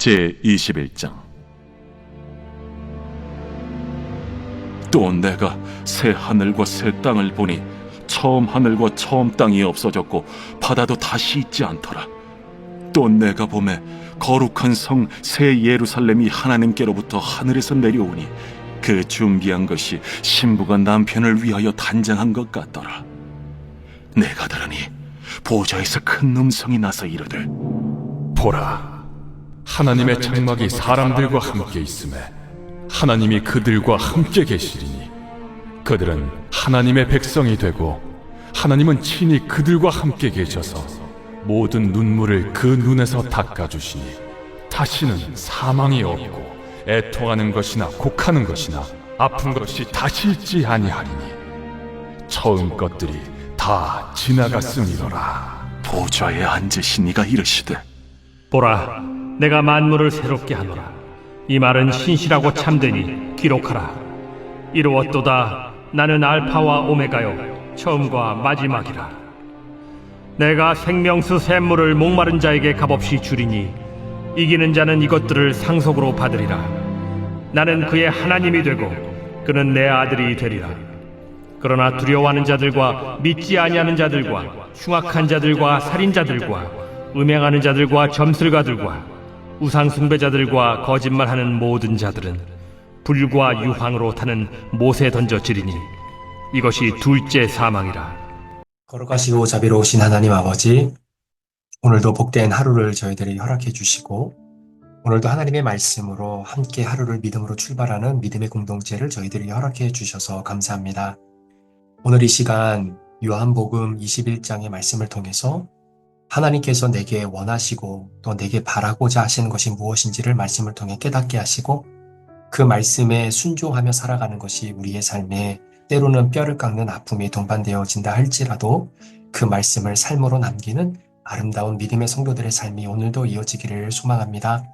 제21장. 또 내가 새 하늘과 새 땅을 보니 처음 하늘과 처음 땅이 없어졌고 바다도 다시 있지 않더라. 또 내가 보매 거룩한 성 새 예루살렘이 하나님께로부터 하늘에서 내려오니 그 준비한 것이 신부가 남편을 위하여 단장한 것 같더라. 내가 들으니 보좌에서 큰 음성이 나서 이르되, 보라, 하나님의 장막이 사람들과 함께 있음에 하나님이 그들과 함께 계시리니 그들은 하나님의 백성이 되고 하나님은 친히 그들과 함께 계셔서 모든 눈물을 그 눈에서 닦아주시니 다시는 사망이 없고 애통하는 것이나 곡하는 것이나 아픈 것이 다시 있지 아니하리니 처음 것들이 다 지나갔음이로라. 보좌에 앉으신 이가 이르시되, 보라, 내가 만물을 새롭게 하노라. 이 말은 신실하고 참되니 기록하라. 이루었도다. 나는 알파와 오메가요 처음과 마지막이라. 내가 생명수 샘물을 목마른 자에게 값없이 주리니 이기는 자는 이것들을 상속으로 받으리라. 나는 그의 하나님이 되고 그는 내 아들이 되리라. 그러나 두려워하는 자들과 믿지 아니하는 자들과 흉악한 자들과 살인자들과 음행하는 자들과 점술가들과 우상 숭배자들과 거짓말하는 모든 자들은 불과 유황으로 타는 못에 던져지리니 이것이 둘째 사망이라. 거룩하시고 자비로우신 하나님 아버지, 오늘도 복된 하루를 저희들이 허락해 주시고 오늘도 하나님의 말씀으로 함께 하루를 믿음으로 출발하는 믿음의 공동체를 저희들이 허락해 주셔서 감사합니다. 오늘 이 시간 요한복음 21장의 말씀을 통해서 하나님께서 내게 원하시고 또 내게 바라고자 하시는 것이 무엇인지를 말씀을 통해 깨닫게 하시고 그 말씀에 순종하며 살아가는 것이 우리의 삶에 때로는 뼈를 깎는 아픔이 동반되어진다 할지라도 그 말씀을 삶으로 남기는 아름다운 믿음의 성도들의 삶이 오늘도 이어지기를 소망합니다.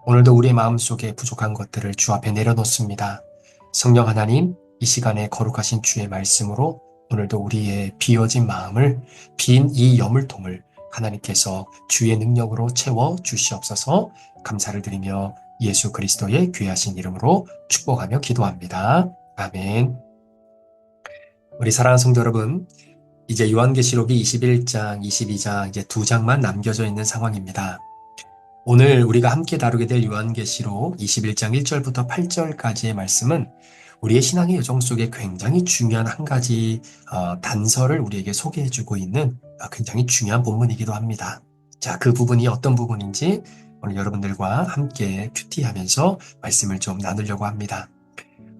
오늘도 우리의 마음속에 부족한 것들을 주 앞에 내려놓습니다. 성령 하나님, 이 시간에 거룩하신 주의 말씀으로 오늘도 우리의 비어진 마음을, 빈 이 여물통을 하나님께서 주의 능력으로 채워 주시옵소서. 감사를 드리며 예수 그리스도의 귀하신 이름으로 축복하며 기도합니다. 아멘. 우리 사랑하는 성도 여러분, 이제 요한계시록이 21장, 22장 이제 두 장만 남겨져 있는 상황입니다. 오늘 우리가 함께 다루게 될 요한계시록 21장 1절부터 8절까지의 말씀은 우리의 신앙의 여정 속에 굉장히 중요한 한 가지 단서를 우리에게 소개해주고 있는 굉장히 중요한 본문이기도 합니다. 자, 그 부분이 어떤 부분인지 오늘 여러분들과 함께 큐티하면서 말씀을 좀 나누려고 합니다.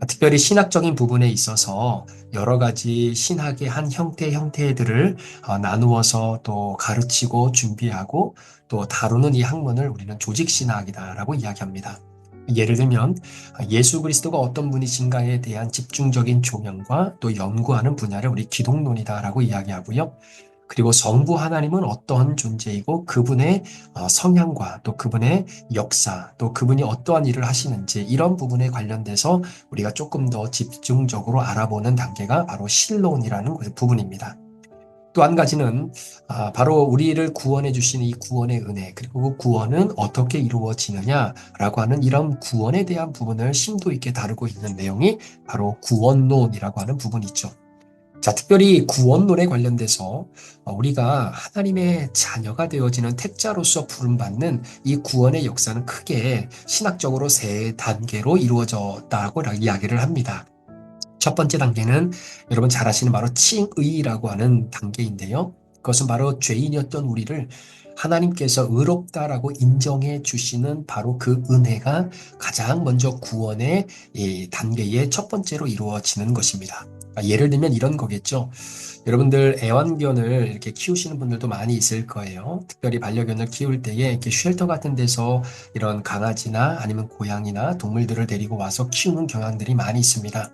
특별히 신학적인 부분에 있어서 여러 가지 신학의 한 형태들을 나누어서 또 가르치고 준비하고 또 다루는 이 학문을 우리는 조직신학이다라고 이야기합니다. 예를 들면 예수 그리스도가 어떤 분이신가에 대한 집중적인 조명과 또 연구하는 분야를 우리 기독론이다라고 이야기하고요. 그리고 성부 하나님은 어떠한 존재이고 그분의 성향과 또 그분의 역사, 또 그분이 어떠한 일을 하시는지 이런 부분에 관련돼서 우리가 조금 더 집중적으로 알아보는 단계가 바로 신론이라는 부분입니다. 또 한 가지는 바로 우리를 구원해 주시는 이 구원의 은혜, 그리고 그 구원은 어떻게 이루어지느냐라고 하는 이런 구원에 대한 부분을 심도 있게 다루고 있는 내용이 바로 구원론이라고 하는 부분이죠. 자, 특별히 구원론에 관련돼서 우리가 하나님의 자녀가 되어지는 택자로서 부름받는 이 구원의 역사는 크게 신학적으로 세 단계로 이루어졌다고 이야기를 합니다. 첫 번째 단계는 여러분 잘 아시는 바로 칭의라고 하는 단계인데요. 그것은 바로 죄인이었던 우리를 하나님께서 의롭다라고 인정해 주시는 바로 그 은혜가 가장 먼저 구원의 이 단계의 첫 번째로 이루어지는 것입니다. 예를 들면 이런 거겠죠. 여러분들 애완견을 이렇게 키우시는 분들도 많이 있을 거예요. 특별히 반려견을 키울 때에 이렇게 쉘터 같은 데서 이런 강아지나 아니면 고양이나 동물들을 데리고 와서 키우는 경향들이 많이 있습니다.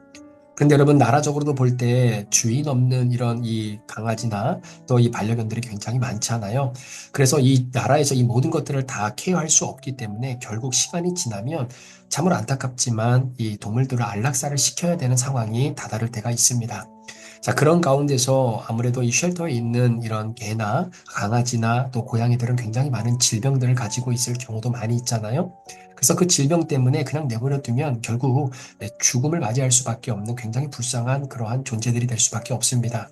근데 여러분 나라적으로도 볼 때 주인 없는 이런 이 강아지나 또 이 반려견들이 굉장히 많잖아요. 그래서 이 나라에서 이 모든 것들을 다 케어할 수 없기 때문에 결국 시간이 지나면 참으로 안타깝지만 이 동물들을 안락사를 시켜야 되는 상황이 다다를 때가 있습니다. 자, 그런 가운데서 아무래도 이 쉘터에 있는 이런 개나 강아지나 또 고양이들은 굉장히 많은 질병들을 가지고 있을 경우도 많이 있잖아요. 그래서 그 질병 때문에 그냥 내버려 두면 결국 죽음을 맞이할 수밖에 없는 굉장히 불쌍한 그러한 존재들이 될 수밖에 없습니다.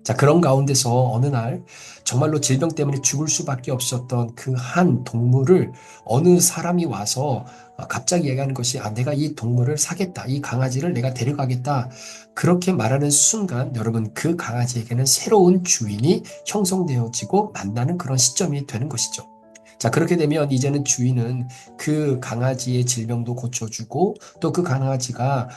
자, 그런 가운데서 어느 날 정말로 질병 때문에 죽을 수밖에 없었던 그 한 동물을 어느 사람이 와서 갑자기 얘기하는 것이 내가 이 동물을 사겠다. 이 강아지를 내가 데려가겠다. 그렇게 말하는 순간 여러분 그 강아지에게는 새로운 주인이 형성되어지고 만나는 그런 시점이 되는 것이죠. 자, 그렇게 되면 이제는 주인은 그 강아지의 질병도 고쳐주고 또 그 강아지가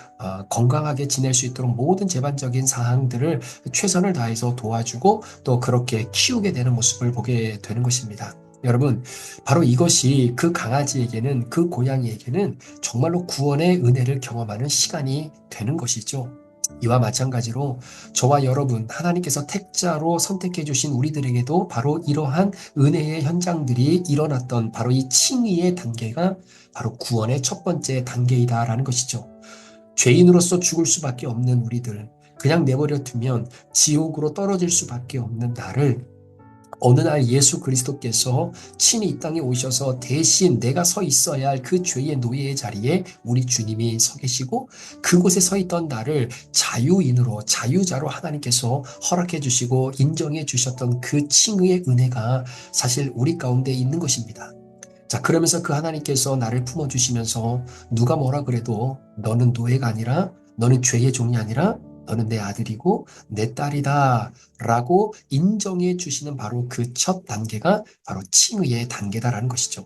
건강하게 지낼 수 있도록 모든 제반적인 사항들을 최선을 다해서 도와주고 또 그렇게 키우게 되는 모습을 보게 되는 것입니다. 여러분, 바로 이것이 그 강아지에게는, 그 고양이에게는 정말로 구원의 은혜를 경험하는 시간이 되는 것이죠. 이와 마찬가지로 저와 여러분, 하나님께서 택자로 선택해 주신 우리들에게도 바로 이러한 은혜의 현장들이 일어났던 바로 이 칭의의 단계가 바로 구원의 첫 번째 단계이다라는 것이죠. 죄인으로서 죽을 수밖에 없는 우리들, 그냥 내버려 두면 지옥으로 떨어질 수밖에 없는 나를 어느 날 예수 그리스도께서 친히 이 땅에 오셔서 대신 내가 서 있어야 할 그 죄의 노예의 자리에 우리 주님이 서 계시고 그곳에 서 있던 나를 자유인으로 자유자로 하나님께서 허락해 주시고 인정해 주셨던 그 칭의의 은혜가 사실 우리 가운데 있는 것입니다. 자, 그러면서 그 하나님께서 나를 품어주시면서 누가 뭐라 그래도 너는 노예가 아니라 너는 죄의 종이 아니라 너는 내 아들이고 내 딸이다 라고 인정해 주시는 바로 그 첫 단계가 바로 칭의의 단계다라는 것이죠.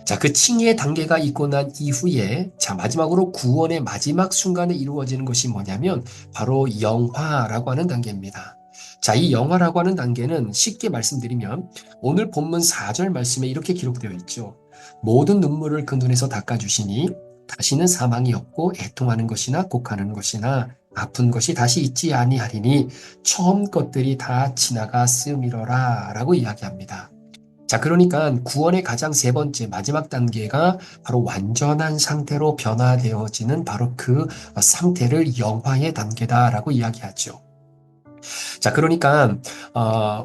자, 그 칭의의 단계가 있고 난 이후에 자, 마지막으로 구원의 마지막 순간에 이루어지는 것이 뭐냐면 바로 영화라고 하는 단계입니다. 자, 이 영화라고 하는 단계는 쉽게 말씀드리면 오늘 본문 4절 말씀에 이렇게 기록되어 있죠. 모든 눈물을 그 눈에서 닦아주시니 다시는 사망이 없고 애통하는 것이나 곡하는 것이나 아픈 것이 다시 있지 아니하리니 처음 것들이 다 지나갔음이러라 라고 이야기합니다. 자, 그러니까 구원의 가장 세 번째 마지막 단계가 바로 완전한 상태로 변화되어지는 바로 그 상태를 영화의 단계다라고 이야기하죠. 자, 그러니까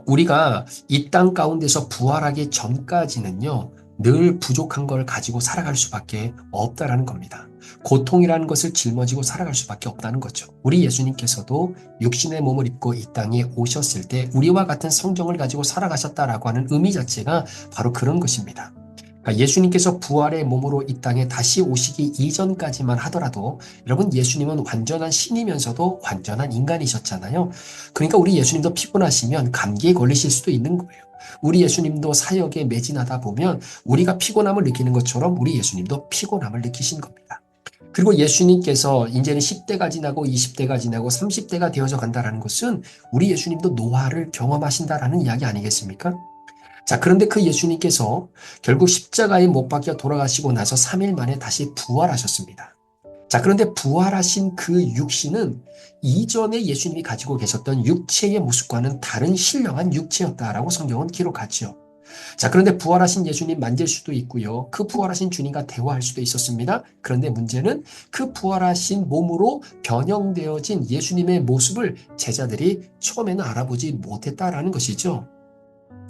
우리가 이 땅 가운데서 부활하기 전까지는요, 늘 부족한 걸 가지고 살아갈 수밖에 없다라는 겁니다. 고통이라는 것을 짊어지고 살아갈 수밖에 없다는 거죠. 우리 예수님께서도 육신의 몸을 입고 이 땅에 오셨을 때 우리와 같은 성정을 가지고 살아가셨다라고 하는 의미 자체가 바로 그런 것입니다. 그러니까 예수님께서 부활의 몸으로 이 땅에 다시 오시기 이전까지만 하더라도 여러분 예수님은 완전한 신이면서도 완전한 인간이셨잖아요. 그러니까 우리 예수님도 피곤하시면 감기에 걸리실 수도 있는 거예요. 우리 예수님도 사역에 매진하다 보면 우리가 피곤함을 느끼는 것처럼 우리 예수님도 피곤함을 느끼신 겁니다. 그리고 예수님께서 이제는 10대가 지나고 20대가 지나고 30대가 되어져 간다는 것은 우리 예수님도 노화를 경험하신다라는 이야기 아니겠습니까? 자, 그런데 그 예수님께서 결국 십자가에 못 박혀 돌아가시고 나서 3일 만에 다시 부활하셨습니다. 자, 그런데 부활하신 그 육신은 이전에 예수님이 가지고 계셨던 육체의 모습과는 다른 신령한 육체였다라고 성경은 기록하지요. 자, 그런데 부활하신 예수님 만질 수도 있고요. 그 부활하신 주님과 대화할 수도 있었습니다. 그런데 문제는 그 부활하신 몸으로 변형되어진 예수님의 모습을 제자들이 처음에는 알아보지 못했다라는 것이죠.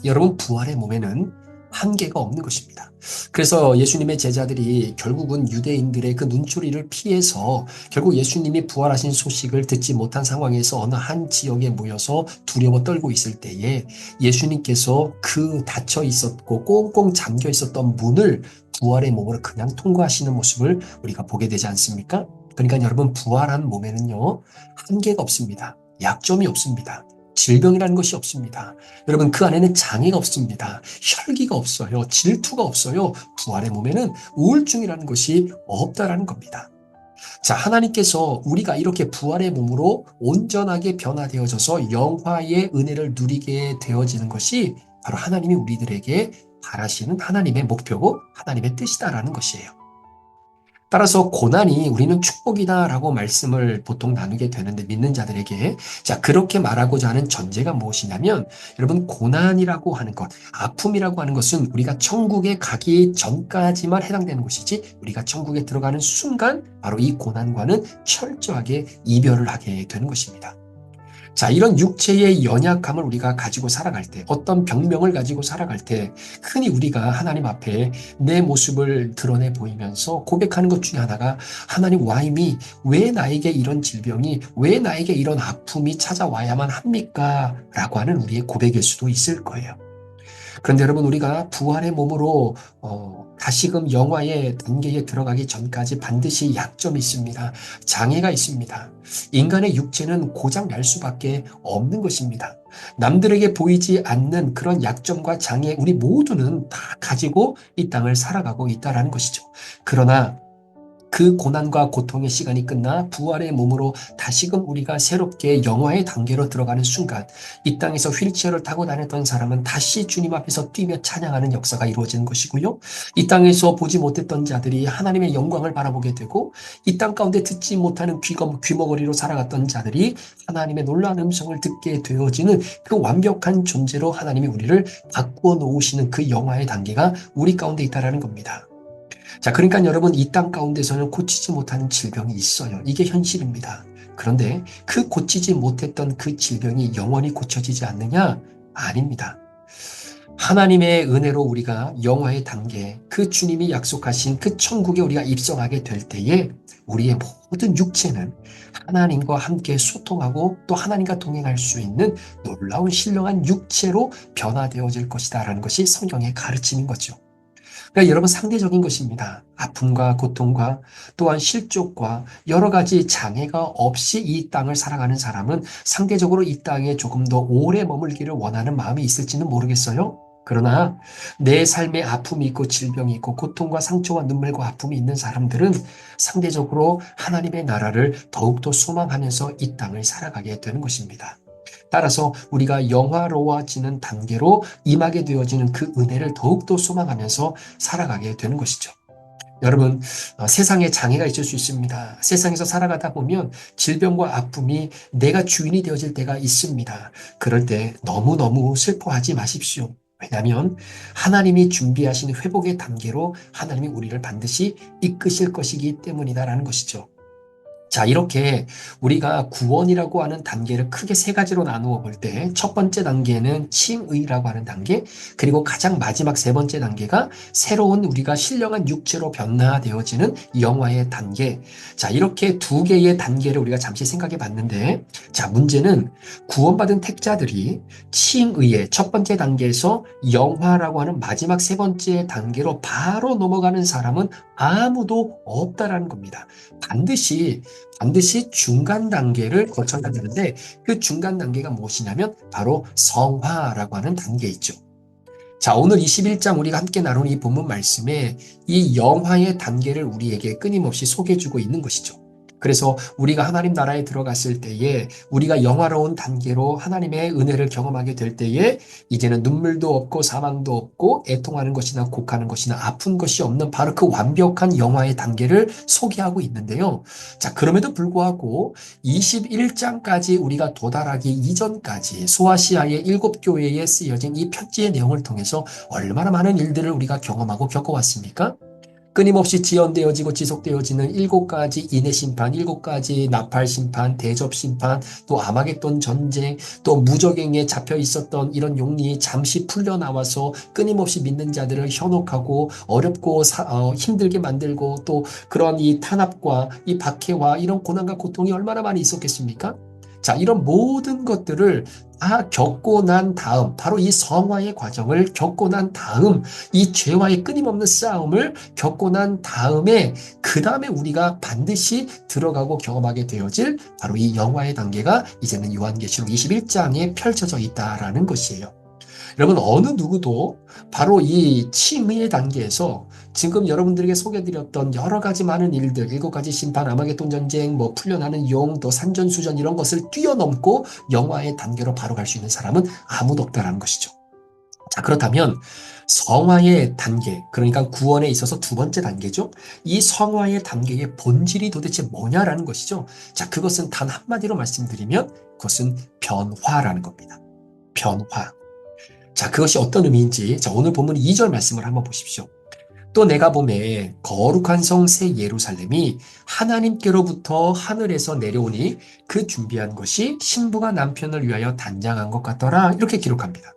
여러분, 부활의 몸에는 한계가 없는 것입니다. 그래서 예수님의 제자들이 결국은 유대인들의 그 눈초리를 피해서 결국 예수님이 부활하신 소식을 듣지 못한 상황에서 어느 한 지역에 모여서 두려워 떨고 있을 때에 예수님께서 그 닫혀 있었고 꽁꽁 잠겨 있었던 문을 부활의 몸으로 그냥 통과하시는 모습을 우리가 보게 되지 않습니까? 그러니까 여러분, 부활한 몸에는요, 한계가 없습니다. 약점이 없습니다. 질병이라는 것이 없습니다. 여러분, 그 안에는 장애가 없습니다. 혈기가 없어요. 질투가 없어요. 부활의 몸에는 우울증이라는 것이 없다라는 겁니다. 자, 하나님께서 우리가 이렇게 부활의 몸으로 온전하게 변화되어져서 영화의 은혜를 누리게 되어지는 것이 바로 하나님이 우리들에게 바라시는 하나님의 목표고 하나님의 뜻이다라는 것이에요. 따라서 고난이 우리는 축복이다라고 말씀을 보통 나누게 되는데 믿는 자들에게 자, 그렇게 말하고자 하는 전제가 무엇이냐면 여러분, 고난이라고 하는 것, 아픔이라고 하는 것은 우리가 천국에 가기 전까지만 해당되는 것이지 우리가 천국에 들어가는 순간 바로 이 고난과는 철저하게 이별을 하게 되는 것입니다. 자, 이런 육체의 연약함을 우리가 가지고 살아갈 때, 어떤 병명을 가지고 살아갈 때, 흔히 우리가 하나님 앞에 내 모습을 드러내 보이면서 고백하는 것 중에 하나가, 하나님, 와임이 왜 나에게 이런 질병이, 왜 나에게 이런 아픔이 찾아와야만 합니까? 라고 하는 우리의 고백일 수도 있을 거예요. 그런데 여러분, 우리가 부활의 몸으로 다시금 영화의 단계에 들어가기 전까지 반드시 약점이 있습니다. 장애가 있습니다. 인간의 육체는 고장 날 수밖에 없는 것입니다. 남들에게 보이지 않는 그런 약점과 장애, 우리 모두는 다 가지고 이 땅을 살아가고 있다는 것이죠. 그러나 그 고난과 고통의 시간이 끝나 부활의 몸으로 다시금 우리가 새롭게 영화의 단계로 들어가는 순간, 이 땅에서 휠체어를 타고 다녔던 사람은 다시 주님 앞에서 뛰며 찬양하는 역사가 이루어지는 것이고요. 이 땅에서 보지 못했던 자들이 하나님의 영광을 바라보게 되고, 이 땅 가운데 듣지 못하는 귀머거리로 살아갔던 자들이 하나님의 놀라운 음성을 듣게 되어지는 그 완벽한 존재로 하나님이 우리를 바꾸어 놓으시는 그 영화의 단계가 우리 가운데 있다는 겁니다. 자, 그러니까 여러분, 이 땅 가운데서는 고치지 못하는 질병이 있어요. 이게 현실입니다. 그런데 그 고치지 못했던 그 질병이 영원히 고쳐지지 않느냐? 아닙니다. 하나님의 은혜로 우리가 영화의 단계, 그 주님이 약속하신 그 천국에 우리가 입성하게 될 때에 우리의 모든 육체는 하나님과 함께 소통하고 또 하나님과 동행할 수 있는 놀라운 신령한 육체로 변화되어질 것이다라는 것이 성경의 가르침인 거죠. 그러니까 여러분, 상대적인 것입니다. 아픔과 고통과 또한 실족과 여러 가지 장애가 없이 이 땅을 살아가는 사람은 상대적으로 이 땅에 조금 더 오래 머물기를 원하는 마음이 있을지는 모르겠어요. 그러나 내 삶에 아픔이 있고 질병이 있고 고통과 상처와 눈물과 아픔이 있는 사람들은 상대적으로 하나님의 나라를 더욱더 소망하면서 이 땅을 살아가게 되는 것입니다. 따라서 우리가 영화로워지는 단계로 임하게 되어지는 그 은혜를 더욱더 소망하면서 살아가게 되는 것이죠. 여러분, 세상에 장애가 있을 수 있습니다. 세상에서 살아가다 보면 질병과 아픔이 내가 주인이 되어질 때가 있습니다. 그럴 때 너무너무 슬퍼하지 마십시오. 왜냐하면 하나님이 준비하신 회복의 단계로 하나님이 우리를 반드시 이끄실 것이기 때문이다라는 것이죠. 자, 이렇게 우리가 구원이라고 하는 단계를 크게 세 가지로 나누어 볼 때, 첫 번째 단계는 칭의라고 하는 단계, 그리고 가장 마지막 세 번째 단계가 새로운 우리가 신령한 육체로 변화되어지는 영화의 단계. 자, 이렇게 두 개의 단계를 우리가 잠시 생각해 봤는데, 자, 문제는 구원받은 택자들이 칭의의 첫 번째 단계에서 영화라고 하는 마지막 세 번째 단계로 바로 넘어가는 사람은 아무도 없다라는 겁니다. 반드시 중간 단계를 거쳐야 되는데, 그 중간 단계가 무엇이냐면 바로 성화라고 하는 단계이죠. 자, 오늘 21장 우리가 함께 나눈 이 본문 말씀에 이 영화의 단계를 우리에게 끊임없이 소개해주고 있는 것이죠. 그래서 우리가 하나님 나라에 들어갔을 때에 우리가 영화로운 단계로 하나님의 은혜를 경험하게 될 때에 이제는 눈물도 없고 사망도 없고 애통하는 것이나 곡하는 것이나 아픈 것이 없는 바로 그 완벽한 영화의 단계를 소개하고 있는데요. 자, 그럼에도 불구하고 21장까지 우리가 도달하기 이전까지 소아시아의 7교회에 쓰여진 이 편지의 내용을 통해서 얼마나 많은 일들을 우리가 경험하고 겪어왔습니까? 끊임없이 지연되어지고 지속되어지는 7가지 인해 심판, 7가지 나팔 심판, 대접 심판, 또 아마겟돈 전쟁, 또 무적행에 잡혀 있었던 이런 용리 잠시 풀려나와서 끊임없이 믿는 자들을 현혹하고 어렵고 힘들게 만들고, 또 그런 이 탄압과 이 박해와 이런 고난과 고통이 얼마나 많이 있었겠습니까? 자, 이런 모든 것들을 다 겪고 난 다음, 바로 이 성화의 과정을 겪고 난 다음, 이 죄와의 끊임없는 싸움을 겪고 난 다음에, 그 다음에 우리가 반드시 들어가고 경험하게 되어질 바로 이 영화의 단계가 이제는 요한계시록 21장에 펼쳐져 있다라는 것이에요. 여러분, 어느 누구도 바로 이 칭의의 단계에서 지금 여러분들에게 소개해드렸던 여러 가지 많은 일들, 7가지 심판, 아마겟돈 전쟁, 풀려나는 용, 또 산전수전 이런 것을 뛰어넘고 영화의 단계로 바로 갈 수 있는 사람은 아무도 없다라는 것이죠. 자, 그렇다면 성화의 단계, 그러니까 구원에 있어서 두 번째 단계죠. 이 성화의 단계의 본질이 도대체 뭐냐라는 것이죠. 자, 그것은 단 한마디로 말씀드리면 그것은 변화라는 겁니다. 변화. 자, 그것이 어떤 의미인지, 자, 오늘 본문 2절 말씀을 한번 보십시오. 또 내가 보매 거룩한 성 새 예루살렘이 하나님께로부터 하늘에서 내려오니 그 준비한 것이 신부가 남편을 위하여 단장한 것 같더라. 이렇게 기록합니다.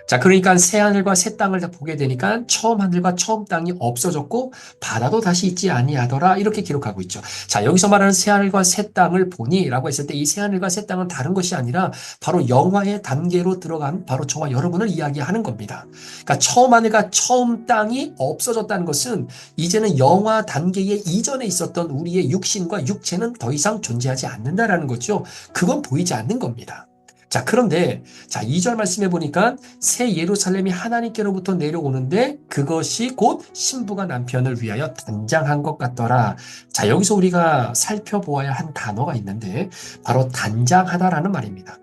자, 그러니까 새 하늘과 새 땅을 다 보게 되니까 처음 하늘과 처음 땅이 없어졌고 바다도 다시 있지 아니하더라. 이렇게 기록하고 있죠. 자, 여기서 말하는 새 하늘과 새 땅을 보니라고 했을 때 이 새 하늘과 새 땅은 다른 것이 아니라 바로 영화의 단계로 들어간 바로 저와 여러분을 이야기하는 겁니다. 그러니까 처음 하늘과 처음 땅이 없어졌다는 것은 이제는 영화 단계의 이전에 있었던 우리의 육신과 육체는 더 이상 존재하지 않는다라는 거죠. 그건 보이지 않는 겁니다. 자, 그런데, 자, 2절 말씀해 보니까 새 예루살렘이 하나님께로부터 내려오는데 그것이 곧 신부가 남편을 위하여 단장한 것 같더라. 자, 여기서 우리가 살펴보아야 한 단어가 있는데 바로 단장하다라는 말입니다.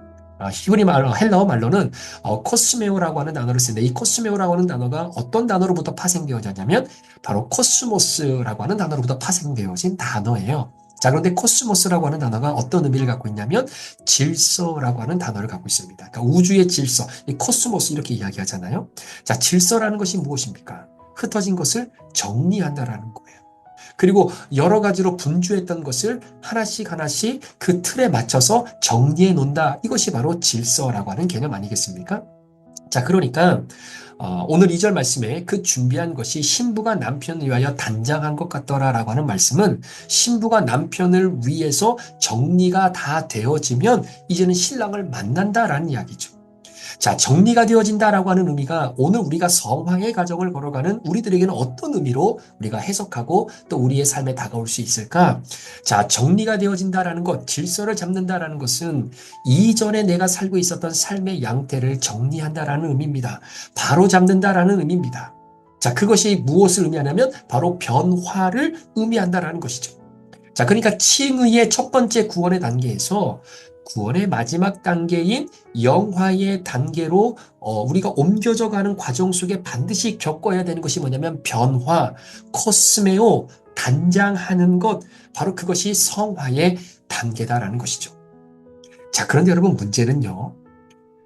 히브리 말로, 헬라어 말로는 코스메오라고 하는 단어를 쓰는데 이 코스메오라고 하는 단어가 어떤 단어로부터 파생되어졌냐면 바로 코스모스라고 하는 단어로부터 파생되어진 단어예요. 자, 그런데 코스모스라고 하는 단어가 어떤 의미를 갖고 있냐면 질서라고 하는 단어를 갖고 있습니다. 그러니까 우주의 질서, 이 코스모스 이렇게 이야기하잖아요. 자, 질서라는 것이 무엇입니까? 흩어진 것을 정리한다라는 거예요. 그리고 여러 가지로 분주했던 것을 하나씩 하나씩 그 틀에 맞춰서 정리해 놓는다. 이것이 바로 질서라고 하는 개념 아니겠습니까? 자, 그러니까 오늘 2절 말씀에 그 준비한 것이 신부가 남편을 위하여 단장한 것 같더라라고 하는 말씀은 신부가 남편을 위해서 정리가 다 되어지면 이제는 신랑을 만난다라는 이야기죠. 자, 정리가 되어진다라고 하는 의미가 오늘 우리가 성화의 과정을 걸어가는 우리들에게는 어떤 의미로 우리가 해석하고 또 우리의 삶에 다가올 수 있을까? 자, 정리가 되어진다라는 것, 질서를 잡는다라는 것은 이전에 내가 살고 있었던 삶의 양태를 정리한다라는 의미입니다. 바로 잡는다라는 의미입니다. 자, 그것이 무엇을 의미하냐면 바로 변화를 의미한다라는 것이죠. 자, 그러니까 칭의의 첫 번째 구원의 단계에서 구원의 마지막 단계인 영화의 단계로 우리가 옮겨져 가는 과정 속에 반드시 겪어야 되는 것이 뭐냐면 변화, 코스메오, 단장하는 것, 바로 그것이 성화의 단계다라는 것이죠. 자, 그런데 여러분 문제는요.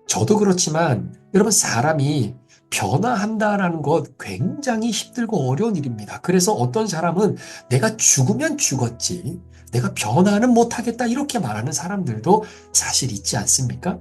저도 그렇지만 여러분 사람이 변화한다라는 것 굉장히 힘들고 어려운 일입니다. 그래서 어떤 사람은 내가 죽으면 죽었지, 내가 변화는 못하겠다 이렇게 말하는 사람들도 사실 있지 않습니까?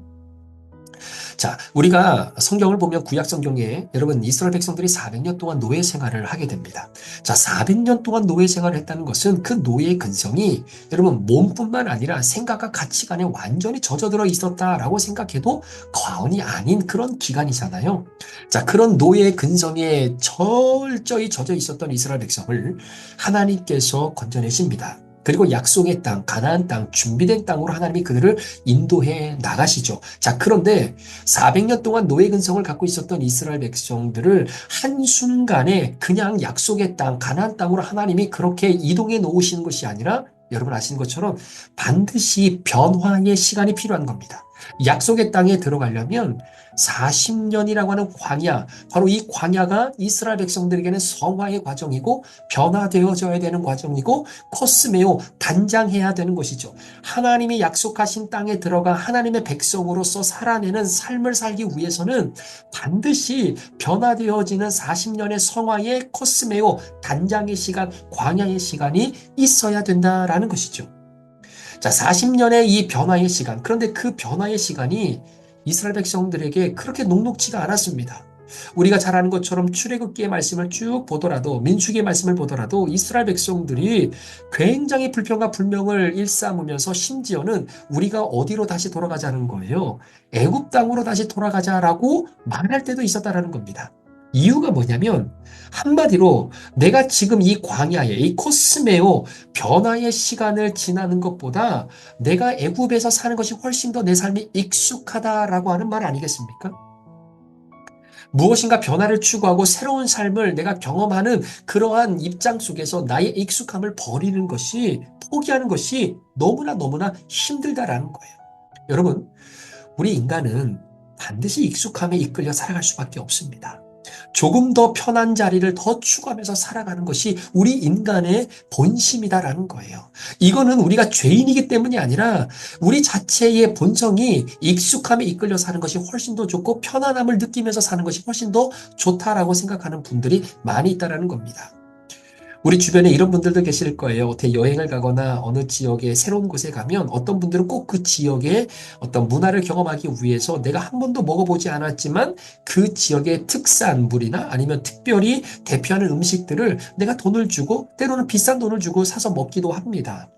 자, 우리가 성경을 보면 구약 성경에 여러분 이스라엘 백성들이 400년 동안 노예 생활을 하게 됩니다. 자, 400년 동안 노예 생활을 했다는 것은 그 노예의 근성이 여러분 몸뿐만 아니라 생각과 가치관에 완전히 젖어들어 있었다라고 생각해도 과언이 아닌 그런 기간이잖아요. 자, 그런 노예의 근성에 철저히 젖어 있었던 이스라엘 백성을 하나님께서 건져내십니다. 그리고 약속의 땅, 가나안 땅, 준비된 땅으로 하나님이 그들을 인도해 나가시죠. 자, 그런데 400년 동안 노예 근성을 갖고 있었던 이스라엘 백성들을 한순간에 그냥 약속의 땅, 가나안 땅으로 하나님이 그렇게 이동해 놓으시는 것이 아니라 여러분 아시는 것처럼 반드시 변화의 시간이 필요한 겁니다. 약속의 땅에 들어가려면 40년이라고 하는 광야, 바로 이 광야가 이스라엘 백성들에게는 성화의 과정이고 변화되어져야 되는 과정이고 코스메오, 단장해야 되는 것이죠. 하나님이 약속하신 땅에 들어가 하나님의 백성으로서 살아내는 삶을 살기 위해서는 반드시 변화되어지는 40년의 성화의 코스메오, 단장의 시간, 광야의 시간이 있어야 된다라는 것이죠. 자, 40년의 이 변화의 시간. 그런데 그 변화의 시간이 이스라엘 백성들에게 그렇게 녹록지가 않았습니다. 우리가 잘 아는 것처럼 출애굽기의 말씀을 쭉 보더라도 민수기의 말씀을 보더라도 이스라엘 백성들이 굉장히 불평과 불명을 일삼으면서 심지어는 우리가 어디로 다시 돌아가자는 거예요. 애굽 땅으로 다시 돌아가자라고 말할 때도 있었다라는 겁니다. 이유가 뭐냐면 한마디로 내가 지금 이 광야에 이 코스메오 변화의 시간을 지나는 것보다 내가 애굽에서 사는 것이 훨씬 더 내 삶이 익숙하다라고 하는 말 아니겠습니까? 무엇인가 변화를 추구하고 새로운 삶을 내가 경험하는 그러한 입장 속에서 나의 익숙함을 버리는 것이, 포기하는 것이 너무나 힘들다라는 거예요. 여러분, 우리 인간은 반드시 익숙함에 이끌려 살아갈 수밖에 없습니다. 조금 더 편한 자리를 더 추구하면서 살아가는 것이 우리 인간의 본심이다라는 거예요. 이거는 우리가 죄인이기 때문이 아니라 우리 자체의 본성이 익숙함에 이끌려 사는 것이 훨씬 더 좋고 편안함을 느끼면서 사는 것이 훨씬 더 좋다라고 생각하는 분들이 많이 있다라는 겁니다. 우리 주변에 이런 분들도 계실 거예요. 어떻게 여행을 가거나 어느 지역에 새로운 곳에 가면 어떤 분들은 꼭 그 지역의 어떤 문화를 경험하기 위해서 내가 한 번도 먹어보지 않았지만 그 지역의 특산물이나 아니면 특별히 대표하는 음식들을 내가 돈을 주고 때로는 비싼 돈을 주고 사서 먹기도 합니다.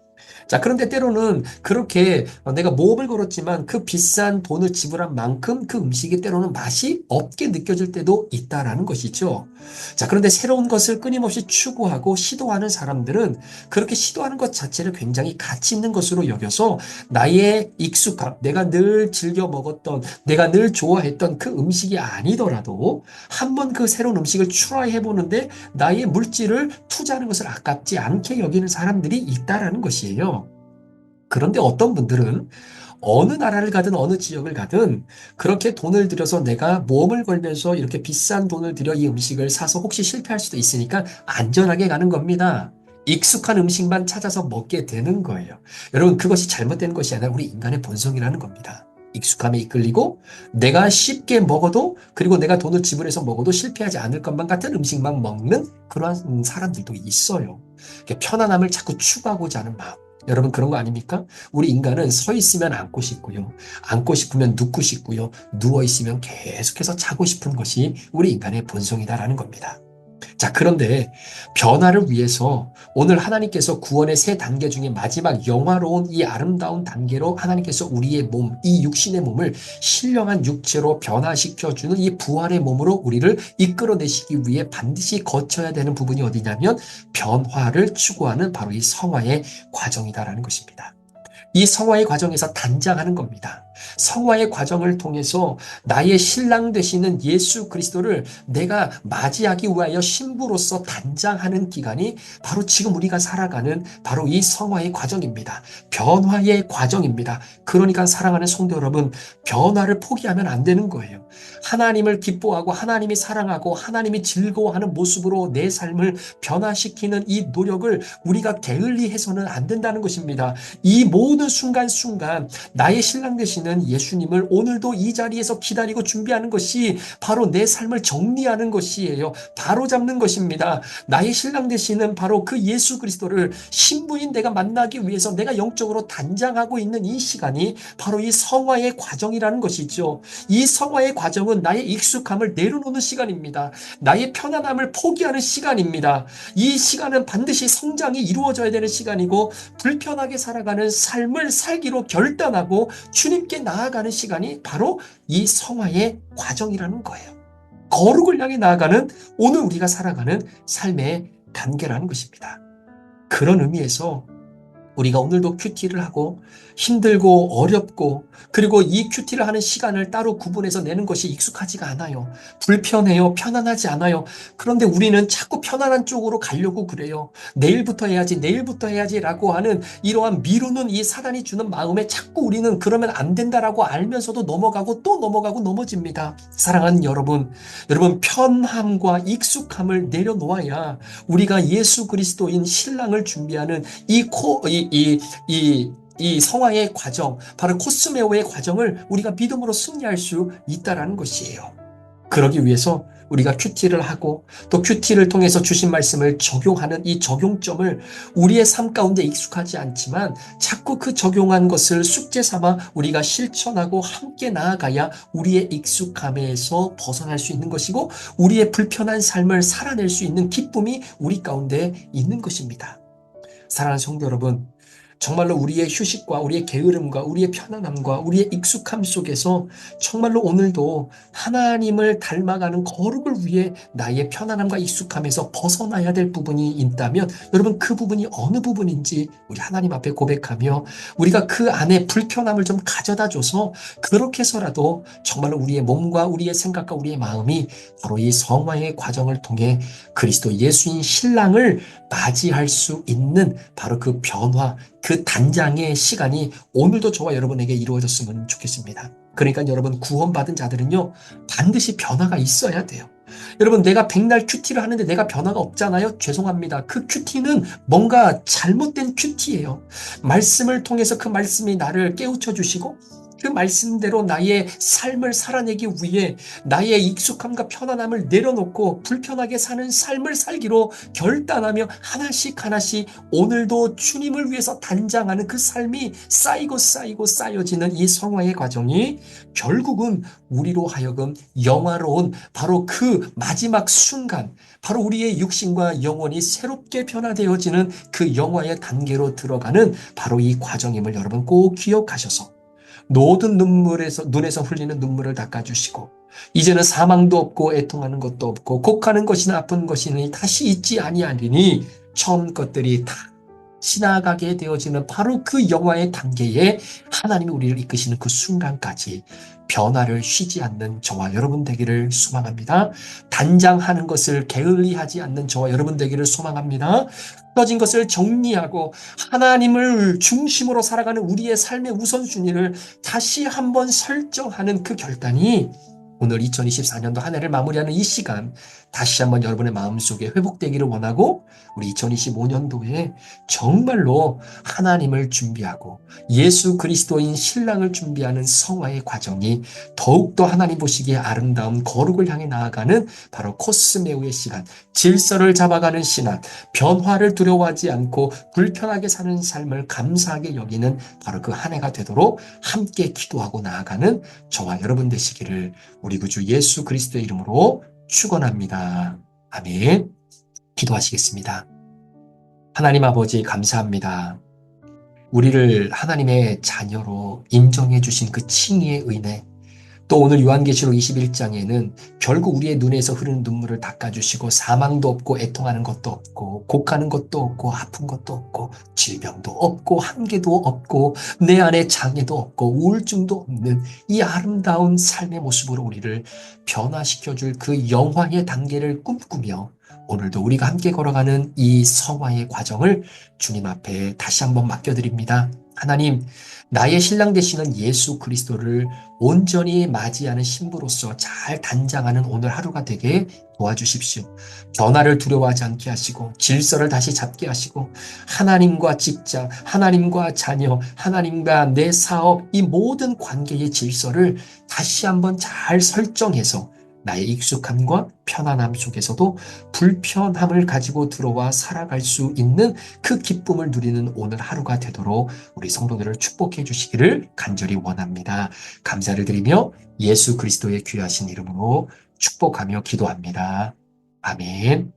자, 그런데 때로는 그렇게 내가 모험을 걸었지만 그 비싼 돈을 지불한 만큼 그 음식이 때로는 맛이 없게 느껴질 때도 있다라는 것이죠. 자, 그런데 새로운 것을 끊임없이 추구하고 시도하는 사람들은 그렇게 시도하는 것 자체를 굉장히 가치 있는 것으로 여겨서 나의 익숙함, 내가 늘 즐겨 먹었던, 내가 늘 좋아했던 그 음식이 아니더라도 한번 그 새로운 음식을 트라이 해보는데 나의 물질을 투자하는 것을 아깝지 않게 여기는 사람들이 있다라는 것이에요. 그런데 어떤 분들은 어느 나라를 가든 어느 지역을 가든 그렇게 돈을 들여서 내가 모험을 걸면서 이렇게 비싼 돈을 들여 이 음식을 사서 혹시 실패할 수도 있으니까 안전하게 가는 겁니다. 익숙한 음식만 찾아서 먹게 되는 거예요. 여러분, 그것이 잘못된 것이 아니라 우리 인간의 본성이라는 겁니다. 익숙함에 이끌리고 내가 쉽게 먹어도 그리고 내가 돈을 지불해서 먹어도 실패하지 않을 것만 같은 음식만 먹는 그러한 사람들도 있어요. 편안함을 자꾸 추구하고자 하는 마음. 여러분, 그런 거 아닙니까? 우리 인간은 서 있으면 앉고 싶고요. 앉고 싶으면 눕고 싶고요. 누워 있으면 계속해서 자고 싶은 것이 우리 인간의 본성이다라는 겁니다. 자, 그런데 변화를 위해서 오늘 하나님께서 구원의 세 단계 중에 마지막 영화로운 이 아름다운 단계로 하나님께서 우리의 몸, 이 육신의 몸을 신령한 육체로 변화시켜주는 이 부활의 몸으로 우리를 이끌어내시기 위해 반드시 거쳐야 되는 부분이 어디냐면 변화를 추구하는 바로 이 성화의 과정이다라는 것입니다. 이 성화의 과정에서 단장하는 겁니다. 성화의 과정을 통해서 나의 신랑 되시는 예수 그리스도를 내가 맞이하기 위하여 신부로서 단장하는 기간이 바로 지금 우리가 살아가는 바로 이 성화의 과정입니다. 변화의 과정입니다. 그러니까 사랑하는 성도 여러분, 변화를 포기하면 안 되는 거예요. 하나님을 기뻐하고 하나님이 사랑하고 하나님이 즐거워하는 모습으로 내 삶을 변화시키는 이 노력을 우리가 게을리 해서는 안 된다는 것입니다. 이 모든 순간순간 나의 신랑 되시는 예수님을 오늘도 이 자리에서 기다리고 준비하는 것이 바로 내 삶을 정리하는 것이에요. 바로 잡는 것입니다. 나의 신랑 되시는 바로 그 예수 그리스도를 신부인 내가 만나기 위해서 내가 영적으로 단장하고 있는 이 시간이 바로 이 성화의 과정이라는 것이죠. 이 성화의 과정은 나의 익숙함을 내려놓는 시간입니다. 나의 편안함을 포기하는 시간입니다. 이 시간은 반드시 성장이 이루어져야 되는 시간이고 불편하게 살아가는 삶을 살기로 결단하고 주님께 나아가는 시간이 바로 이 성화의 과정이라는 거예요. 거룩을 향해 나아가는 오늘 우리가 살아가는 삶의 단계라는 것입니다. 그런 의미에서 우리가 오늘도 큐티를 하고 힘들고 어렵고 그리고 이 큐티를 하는 시간을 따로 구분해서 내는 것이 익숙하지가 않아요. 불편해요. 편안하지 않아요. 그런데 우리는 자꾸 편안한 쪽으로 가려고 그래요. 내일부터 해야지, 내일부터 해야지라고 하는 이러한 미루는 이 사단이 주는 마음에 자꾸 우리는 그러면 안 된다라고 알면서도 넘어가고 또 넘어가고 넘어집니다. 사랑하는 여러분, 편함과 익숙함을 내려놓아야 우리가 예수 그리스도인 신랑을 준비하는 이 성화의 과정, 바로 코스메오의 과정을 우리가 믿음으로 승리할 수 있다라는 것이에요. 그러기 위해서 우리가 큐티를 하고 또 큐티를 통해서 주신 말씀을 적용하는 이 적용점을 우리의 삶 가운데 익숙하지 않지만 자꾸 그 적용한 것을 숙제 삼아 우리가 실천하고 함께 나아가야 우리의 익숙함에서 벗어날 수 있는 것이고 우리의 불편한 삶을 살아낼 수 있는 기쁨이 우리 가운데 있는 것입니다. 사랑하는 성도 여러분, 정말로 우리의 휴식과 우리의 게으름과 우리의 편안함과 우리의 익숙함 속에서 정말로 오늘도 하나님을 닮아가는 거룩을 위해 나의 편안함과 익숙함에서 벗어나야 될 부분이 있다면 여러분, 그 부분이 어느 부분인지 우리 하나님 앞에 고백하며 우리가 그 안에 불편함을 좀 가져다 줘서 그렇게 해서라도 정말로 우리의 몸과 우리의 생각과 우리의 마음이 바로 이 성화의 과정을 통해 그리스도 예수인 신랑을 맞이할 수 있는 바로 그 변화, 그 단장의 시간이 오늘도 저와 여러분에게 이루어졌으면 좋겠습니다. 그러니까 여러분, 구원받은 자들은요 반드시 변화가 있어야 돼요. 여러분, 내가 백날 큐티를 하는데 내가 변화가 없잖아요? 죄송합니다. 그 큐티는 뭔가 잘못된 큐티예요. 말씀을 통해서 그 말씀이 나를 깨우쳐 주시고 그 말씀대로 나의 삶을 살아내기 위해 나의 익숙함과 편안함을 내려놓고 불편하게 사는 삶을 살기로 결단하며 하나씩 하나씩 오늘도 주님을 위해서 단장하는 그 삶이 쌓이고 쌓여지는 이 성화의 과정이 결국은 우리로 하여금 영화로운 바로 그 마지막 순간, 바로 우리의 육신과 영혼이 새롭게 변화되어지는 그 영화의 단계로 들어가는 바로 이 과정임을 여러분 꼭 기억하셔서 모든 눈에서 흘리는 눈물을 닦아주시고, 이제는 사망도 없고 애통하는 것도 없고 곡하는 것이나 아픈 것이니 다시 있지 아니하리니 처음 것들이 다 지나가게 되어지는 바로 그 영화의 단계에 하나님이 우리를 이끄시는 그 순간까지 변화를 쉬지 않는 저와 여러분 되기를 소망합니다. 단장하는 것을 게을리하지 않는 저와 여러분 되기를 소망합니다. 떨어진 것을 정리하고 하나님을 중심으로 살아가는 우리의 삶의 우선순위를 다시 한번 설정하는 그 결단이 오늘 2024년도 한 해를 마무리하는 이 시간 다시 한번 여러분의 마음속에 회복되기를 원하고, 우리 2025년도에 정말로 하나님을 준비하고 예수 그리스도인 신랑을 준비하는 성화의 과정이 더욱더 하나님 보시기에 아름다운 거룩을 향해 나아가는 바로 코스메우의 시간, 질서를 잡아가는 신앙, 변화를 두려워하지 않고 불편하게 사는 삶을 감사하게 여기는 바로 그 한 해가 되도록 함께 기도하고 나아가는 저와 여러분 되시기를 우리 구주 예수 그리스도의 이름으로 축원합니다. 아멘. 기도하시겠습니다. 하나님 아버지 감사합니다. 우리를 하나님의 자녀로 인정해 주신 그 칭의의 은혜, 또 오늘 요한계시록 21장에는 결국 우리의 눈에서 흐르는 눈물을 닦아주시고 사망도 없고 애통하는 것도 없고 곡하는 것도 없고 아픈 것도 없고 질병도 없고 한계도 없고 내 안에 장애도 없고 우울증도 없는 이 아름다운 삶의 모습으로 우리를 변화시켜줄 그 영화의 단계를 꿈꾸며 오늘도 우리가 함께 걸어가는 이 성화의 과정을 주님 앞에 다시 한번 맡겨드립니다. 하나님, 나의 신랑 되시는 예수 그리스도를 온전히 맞이하는 신부로서 잘 단장하는 오늘 하루가 되게 도와주십시오. 변화를 두려워하지 않게 하시고 질서를 다시 잡게 하시고 하나님과 직장, 하나님과 자녀, 하나님과 내 사업, 이 모든 관계의 질서를 다시 한번 잘 설정해서 나의 익숙함과 편안함 속에서도 불편함을 가지고 들어와 살아갈 수 있는 그 기쁨을 누리는 오늘 하루가 되도록 우리 성도들을 축복해 주시기를 간절히 원합니다. 감사를 드리며 예수 그리스도의 귀하신 이름으로 축복하며 기도합니다. 아멘.